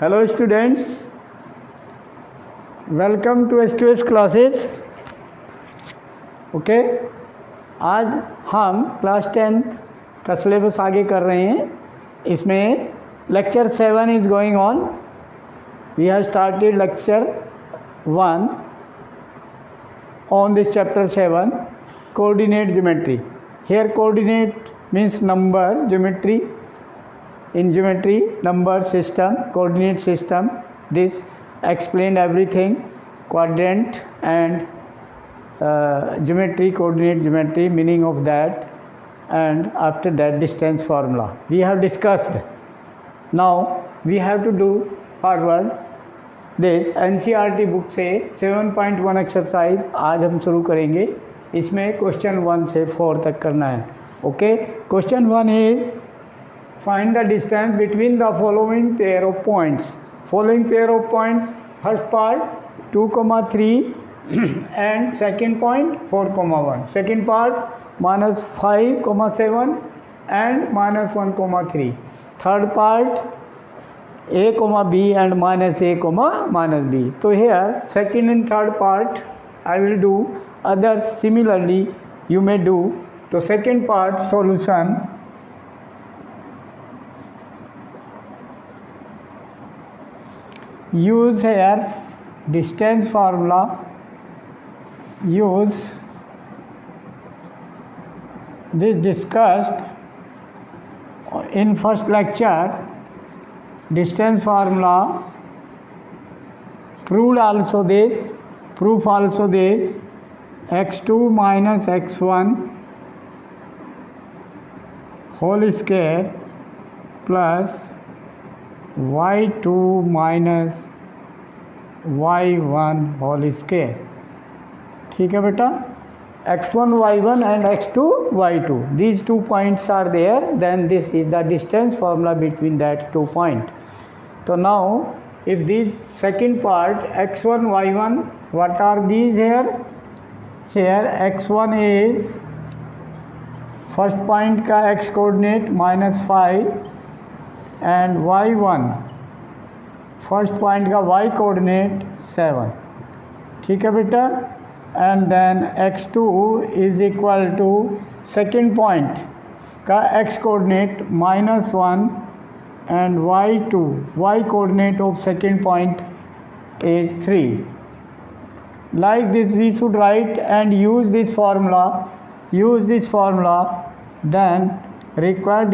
Hello students, welcome to S2S classes. Okay, आज हम class 10th का सिलेबस आगे कर रहे हैं। इसमें lecture 7 is going on. We have started lecture 1 on this chapter 7, coordinate geometry. Here coordinate means number, geometry. In geometry, number system, coordinate system, this explained everything, quadrant and geometry, coordinate geometry, meaning of that, and after that distance formula we have discussed. Now we have to do forward this NCERT book से 7.1 exercise आज हम शुरू करेंगे। इसमें question 1 से 4 तक करना है। Okay, question 1 is find the distance between the following pair of points. Following pair of points, first part 2, 3 and second point 4, 1. Second part -5, 7 and -1, 3. Third part a, b and -a, -b. So here second and third part I will do. Others similarly you may do. So second part solution. Use here distance formula. Use this discussed in first lecture. Distance formula. Proved also this. Proof also this. x2 minus x1 whole square plus y2 minus y1 whole square. ठीक है बेटा, x1 y1 and x2 y2, these 2 points are there, then this is the distance formula between that 2 points. So now if this second part x1 y1, what are these here? Here x1 is first point का x coordinate -5 and y1 first point का y coordinate 7। ठीक है बेटा, and then x2 is equal to second point का x coordinate -1 and y2 y coordinate of second point is 3। Like this we should write and use this formula, then required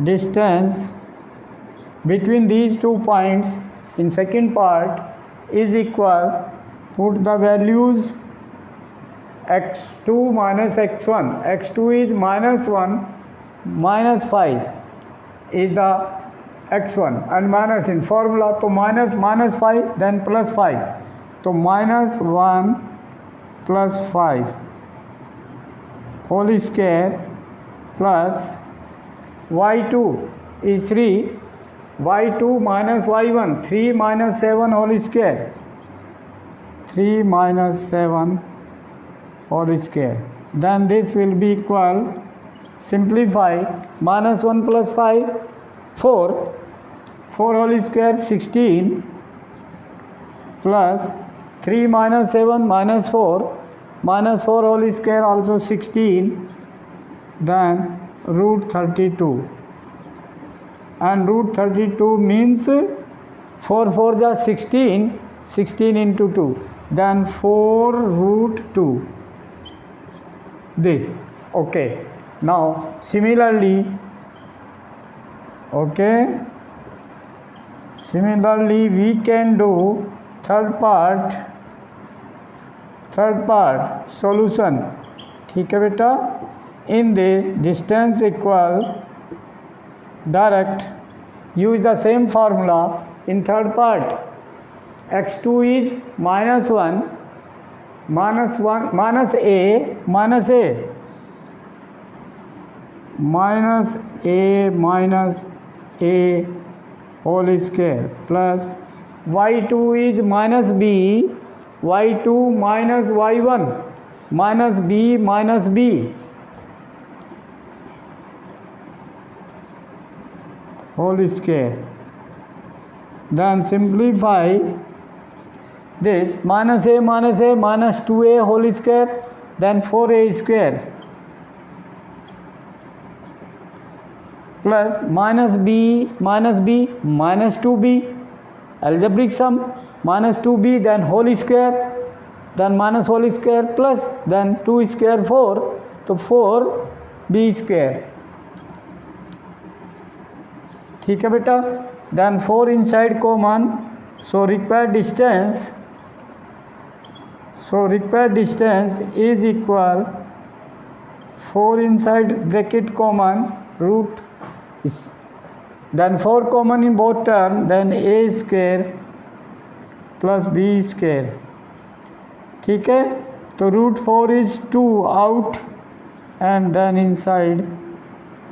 distance between these 2 points in second part is equal, put the values x2 minus x1, x2 is -1, -5 is the x1 and minus in formula, तो -5 then +5, तो -1 + 5 whole square plus y2 is 3, y2 minus y1, 3 minus 7 whole square, 3 minus 7 whole square. Then this will be equal, simplify, -1 plus 5, 4 whole square 16 plus 3 minus 7 -4 whole square also 16, then √32, and √32 means 4 4 जा 16 into 2, then 4√2 this. Okay, now similarly we can do third part solution. ठीक है बेटा, in this distance equal, direct use the same formula in third part. x2 is -1 minus a whole square plus y2 is -b, y2 minus y1 minus b whole square. Then simplify this, minus a minus 2a whole square, then 4a square plus minus b minus 2b, algebraic sum, minus 2b, then whole square, then minus whole square plus, then 2 square 4, तो 4b square. ठीक है बेटा. Then 4 inside common, so required distance is equal 4 inside bracket common root, then 4 common in both term, then a square plus b square. ठीक है. तो root 4 is 2 out, and then inside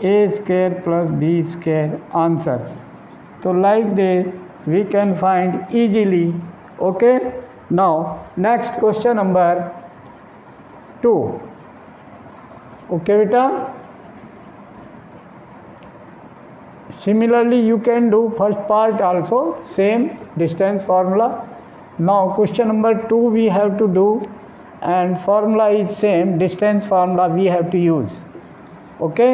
a square plus b square answer. So like this we can find easily. Okay. Now next question number 2. Okay beta. Similarly you can do first part also, same distance formula. Now question number 2 we have to do, and formula is same, distance formula we have to use. Okay.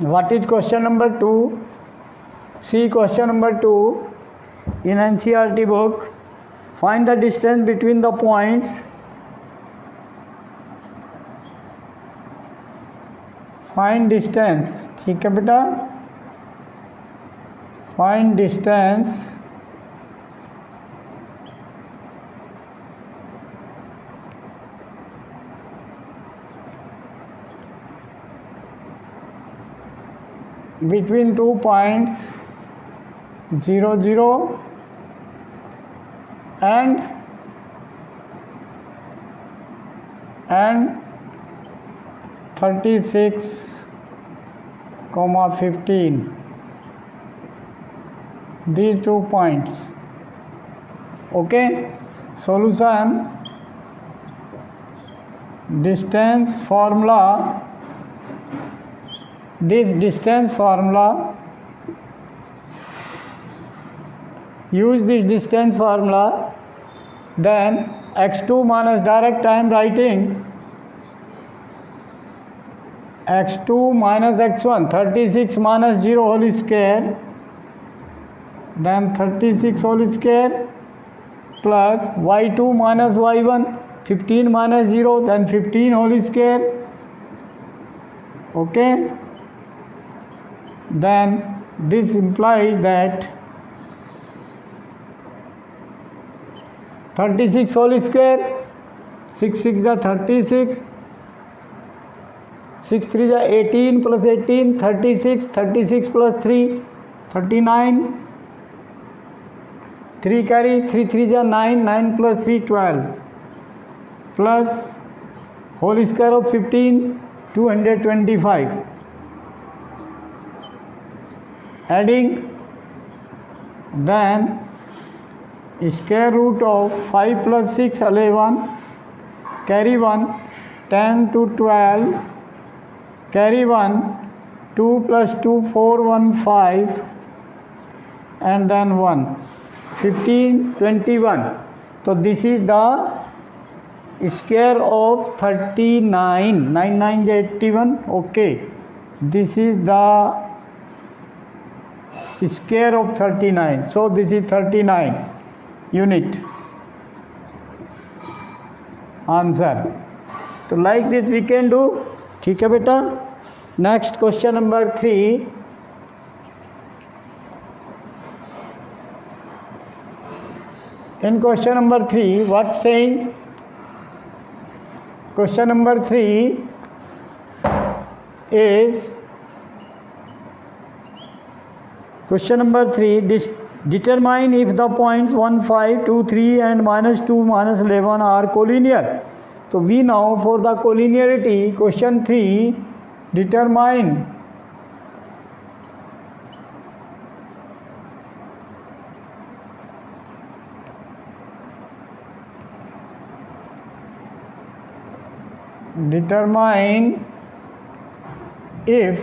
What is question number 2? See question number 2 in NCERT book. Find the distance between the points find distance. ठीक है बेटा. Find distance between 2 points 0 0 and 36 comma 15, these 2 points. Okay. Solution. Distance formula. This distance formula, use this distance formula, then x2 minus, direct I am writing x2 minus x1, 36 minus 0 whole square, then 36 whole square plus y2 minus y1, 15 minus 0, then 15 whole square. Okay. Then this implies that 36 whole square, 6 6 is 36, 6 3 is 18 plus 18, 36, 36 plus 3, 39, 3 carry, 3 3 is 9, 9 plus 3, 12, plus whole square of 15, 225. Adding, then square root of 5 plus 6, 11, carry 1, 10 to 12, carry 1, 2 plus 2, 4, 1, 5, and then 1, 15, 21. So this is the square of 39, 9 9 is 81. Okay. This is the square of 39. So this is 39 unit. Answer. So like this we can do. ठीक है बेटा. Next question number 3. In question number 3, what saying? Question number 3 is, question number 3, determine if the points 1 5 2 3 and minus 2 minus 11 are collinear. So we know for the collinearity, question 3, determine if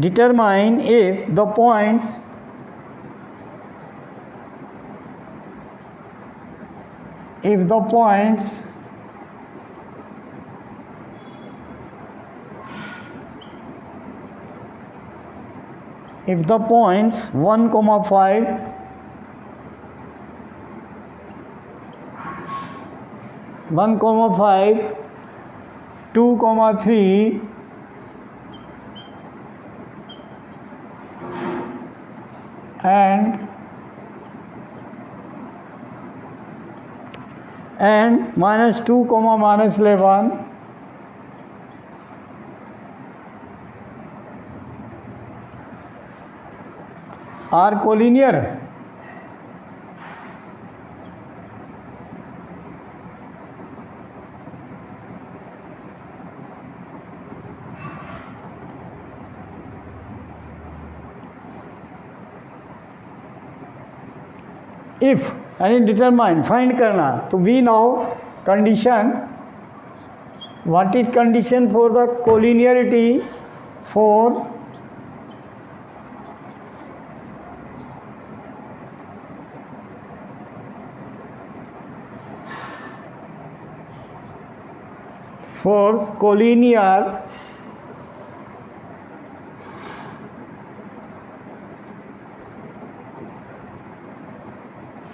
determine if the points if the points if the points 1, 5, 1, 5, 2, 3 and minus 2, minus 11 are collinear. If यानी determine find करना, तो we now condition, what is condition for the collinearity for collinear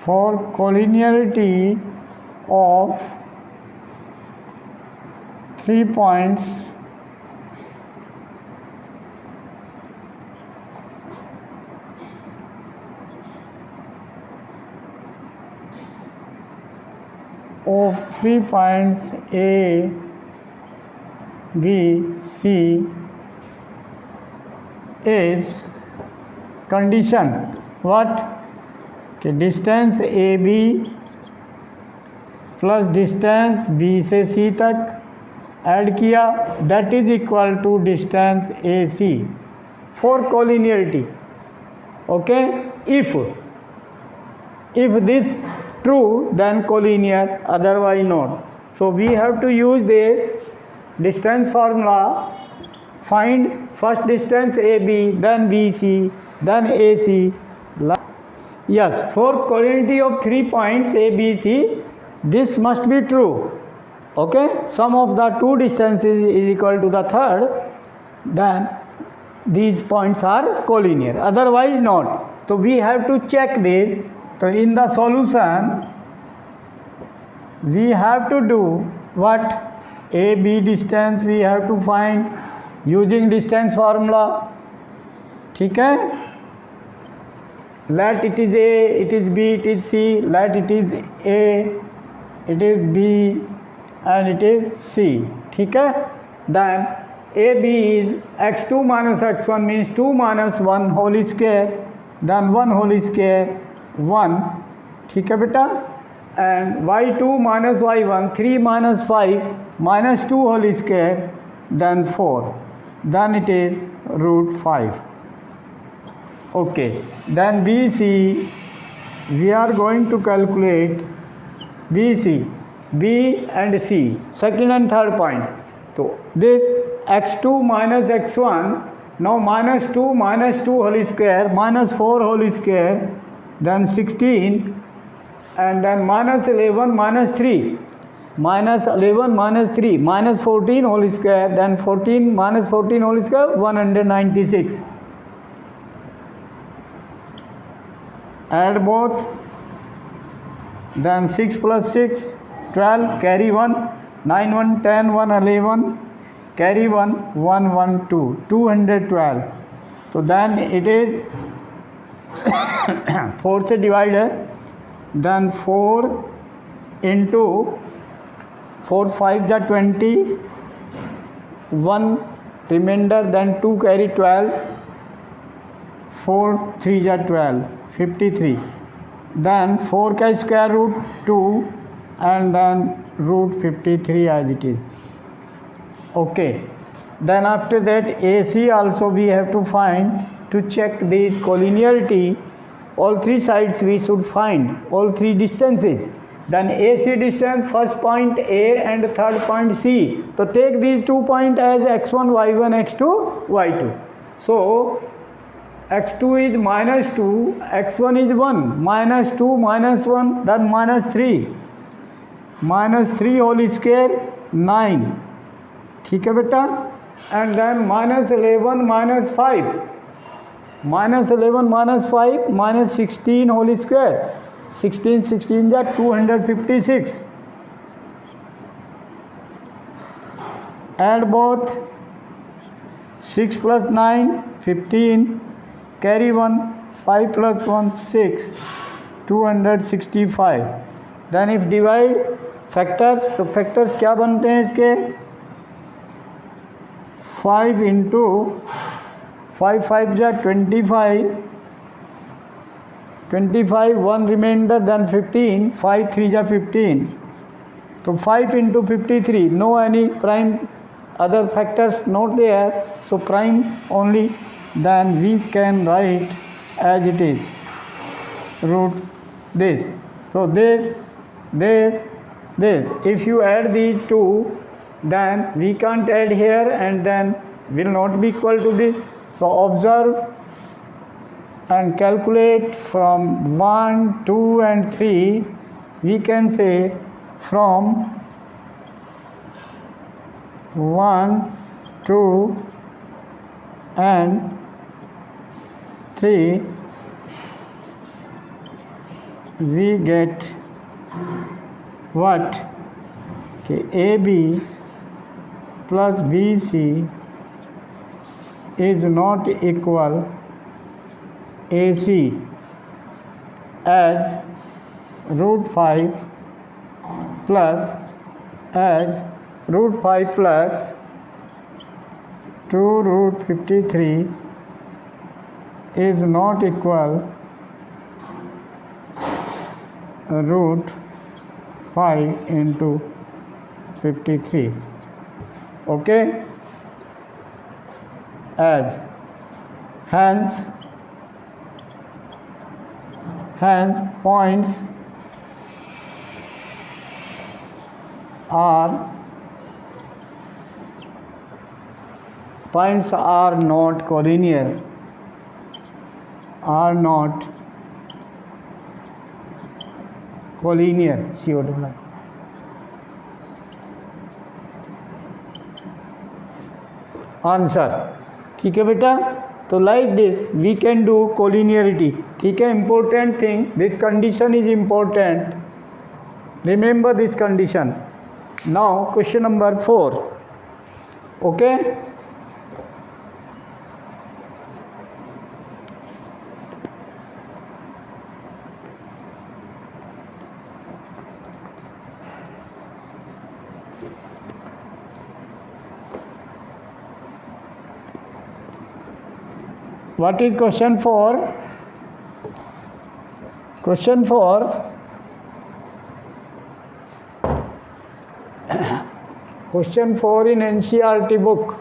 for collinearity of 3 points A, B, C is condition what? कि distance A B plus distance B से C तक add किया, that is equal to distance A C for collinearity. Okay, if this true then collinear, otherwise not. So we have to use this distance formula. Find first distance AB, then BC, then AC. Yes, for collinearity of 3 points A, B, C, this must be true. Okay, sum of the two distances is equal to the third, then these points are collinear, otherwise not. So we have to check this. So in the solution we have to do what? A, B distance we have to find using distance formula. ठीक है, let it is A, it is B, it is C, let it is A, it is B and it is C. ठीक है, then AB is x2 minus x1 means 2 minus 1 whole square, then 1 whole square 1. ठीक है बेटा, and y2 minus y1 3 minus 5 minus 2 whole square then 4, then it is root 5. Okay, then BC, we are going to calculate BC, B and C, second and third point. So this x2 minus x1, now minus 2 whole square, minus 4 whole square, then 16, and then minus 11 minus 3, minus 11 minus 3, minus 14 whole square, then 14 minus 14 whole square, 196. Add both, then 6 plus 6, 12, carry 1, 9, 1, 10, 1, 11, carry 1, 1, 1, 2, 212. So then it is 4 से divided, then 4 into 4 5 जा 20, 1 remainder, then 2 carry 12, 4 3 जा 12, 53. Then 4 का square root 2 and then root 53 as it is. Okay, then after that AC also we have to find to check this collinearity. All three sides we should find, all three distances. Then AC distance, first point A and third point C. So take these 2 points as x1, y1, x2, y2. So x2 is minus 2, x1 is 1, minus 2 minus 1, then minus 3, minus 3 whole square 9, ठीक है बेटा, and then minus 11 minus 5, minus 11 minus 5 minus 16 whole square, 16 जा 256, add both, 6 plus 9 15, carry 1, 5 plus 1 6, 265. then if divide factors, तो factors क्या बनते हैं इसके, 5 into 5 5 जा 25, 25 1 remainder then 15, 5 3 जा 15, तो 5 into 53, no any prime other factors not there, so prime only, then we can write as it is root this. So this, if you add these two, then we can't add here and then will not be equal to this. So observe and calculate from 1 2 and 3, we can say from 1 2 and 3 we get what, AB plus BC is not equal AC, as root 5 plus, as root 5 plus 2 root 53 is not equal root 5 into 53. Okay, as hence points are not collinear, CO2. Answer, ठीक है बेटा, तो like this we can do collinearity, ठीक है, important thing, this condition is important, remember this condition. Now question number 4. Okay, what is question 4? Question 4, question 4 in NCERT book.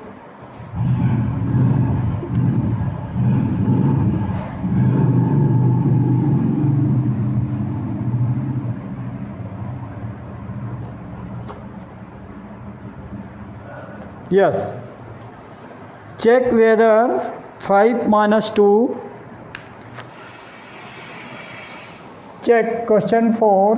Yes, check whether 5 minus 2, check question 4,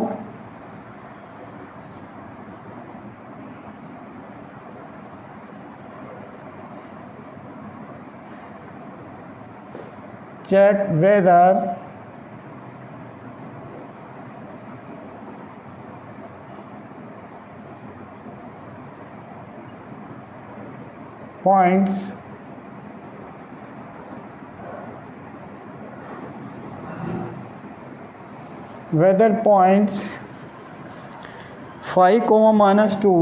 check whether points whether points 5 comma minus 2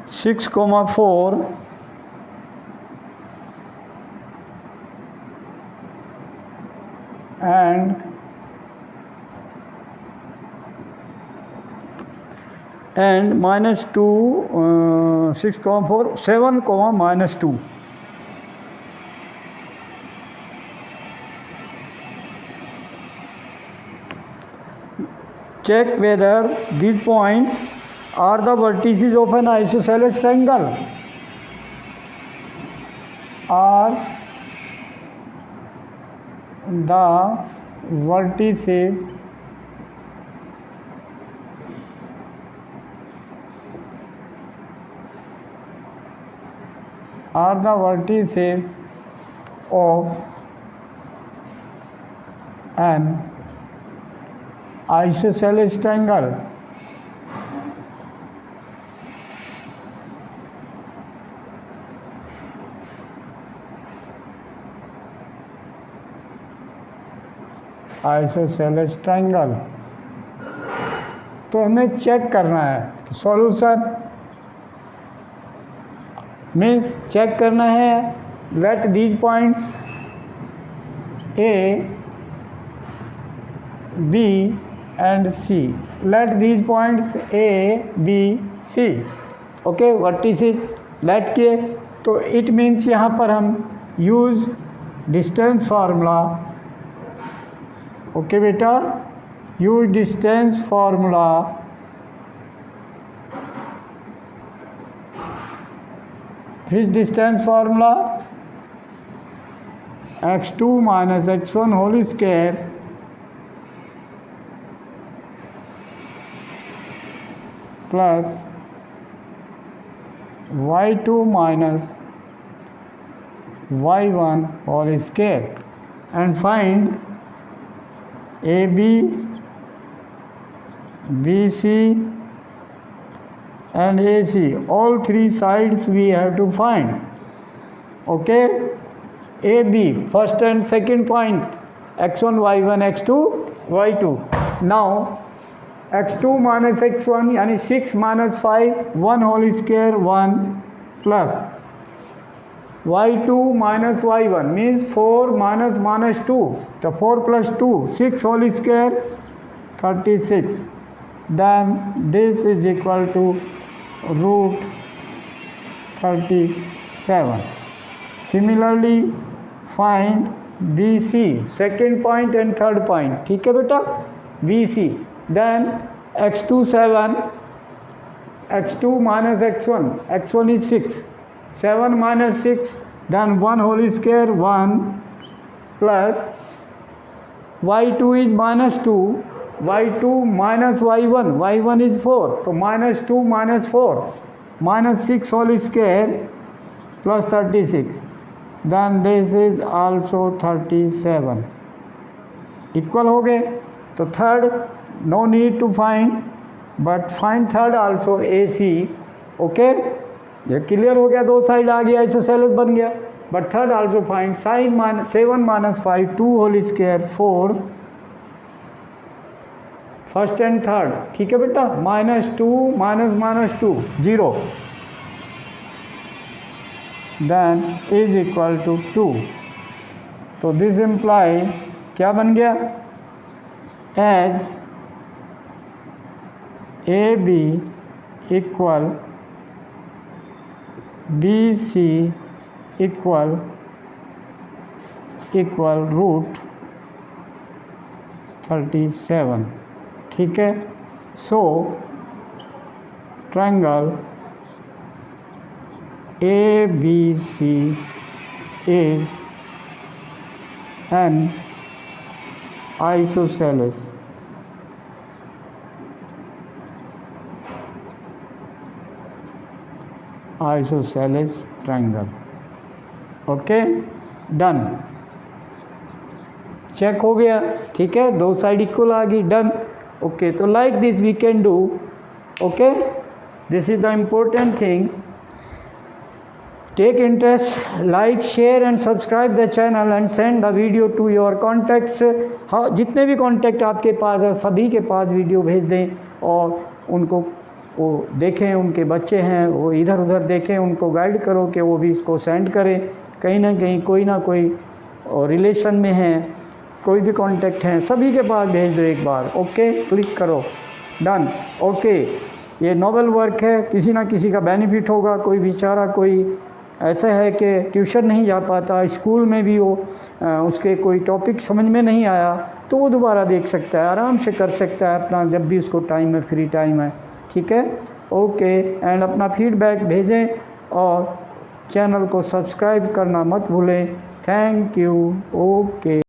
6 comma 4 and minus 2 6 comma 4 7 comma minus 2. Check whether these points are the vertices of an isosceles triangle, are the vertices are the vertices of an isosceles triangle. Isosceles triangle. तो हमें check करना है, तो solution means check करना है, let these points A B and C, let these points A B C, okay, vertices let के, तो it means यहाँ पर हम यूज डिस्टेंस फार्मूला, ओके बेटा, use distance formula, which distance formula, x2 minus x1 whole square plus y2 minus y1 whole square, and find AB, BC and AC, all three sides we have to find, okay. AB, first and second point, x1 y1 x2 y2. Now x2 minus x1 यानी 6 minus 5 1 whole square 1 plus y2 minus y1 means 4 minus minus 2, so 4 plus 2 6 whole square 36, then this is equal to root 37. Similarly find BC, second point and third point, ठीक है बेटा, BC, then x2 7, x2 minus x1, x1 is 6, 7 minus 6, then 1 whole square 1 plus y2 is minus 2, y2 minus y1, y1 is 4, so minus 2 minus 4 minus 6 whole square plus 36, then this is also 37, equal हो गए। तो third no need to find, but find third also AC, okay, ये clear हो गया, दो side आ गया, isosceles बन गया, but third also find sign 7 minus 5 2 whole square 4, first and third, ठीक है बेटा, -2 minus minus 2 0, then is equal to 2, तो दिस इम्प्लाई क्या बन गया, as A B equal BC equal root 37, ठीक है। सो triangle ABC is an isosceles triangle, okay, done, check हो गया, ठीक है, दो साइड इक्वल आ गई, डन, ओके। तो like this we can do, okay, this is the important thing, take interest, like share and subscribe the channel and send the video to your contacts, हाँ, जितने भी कॉन्टैक्ट आपके पास है सभी के पास वीडियो भेज दें और उनको वो देखें, उनके बच्चे हैं वो इधर उधर देखें, उनको गाइड करो कि वो भी इसको सेंड करें, कहीं ना कहीं कोई ना कोई रिलेशन में है, कोई भी कांटेक्ट हैं, सभी के पास भेज दो एक बार, ओके, क्लिक करो, डन, ओके। ये नोबल वर्क है, किसी ना किसी का बेनिफिट होगा, कोई बेचारा कोई ऐसा है कि ट्यूशन नहीं जा पाता, स्कूल में भी वो उसके कोई टॉपिक समझ में नहीं आया तो वो दोबारा देख सकता है, आराम से कर सकता है अपना, जब भी उसको टाइम है, फ्री टाइम है, ठीक है, ओके, एंड अपना फीडबैक भेजें और चैनल को सब्सक्राइब करना मत भूलें। Thank you. ओके।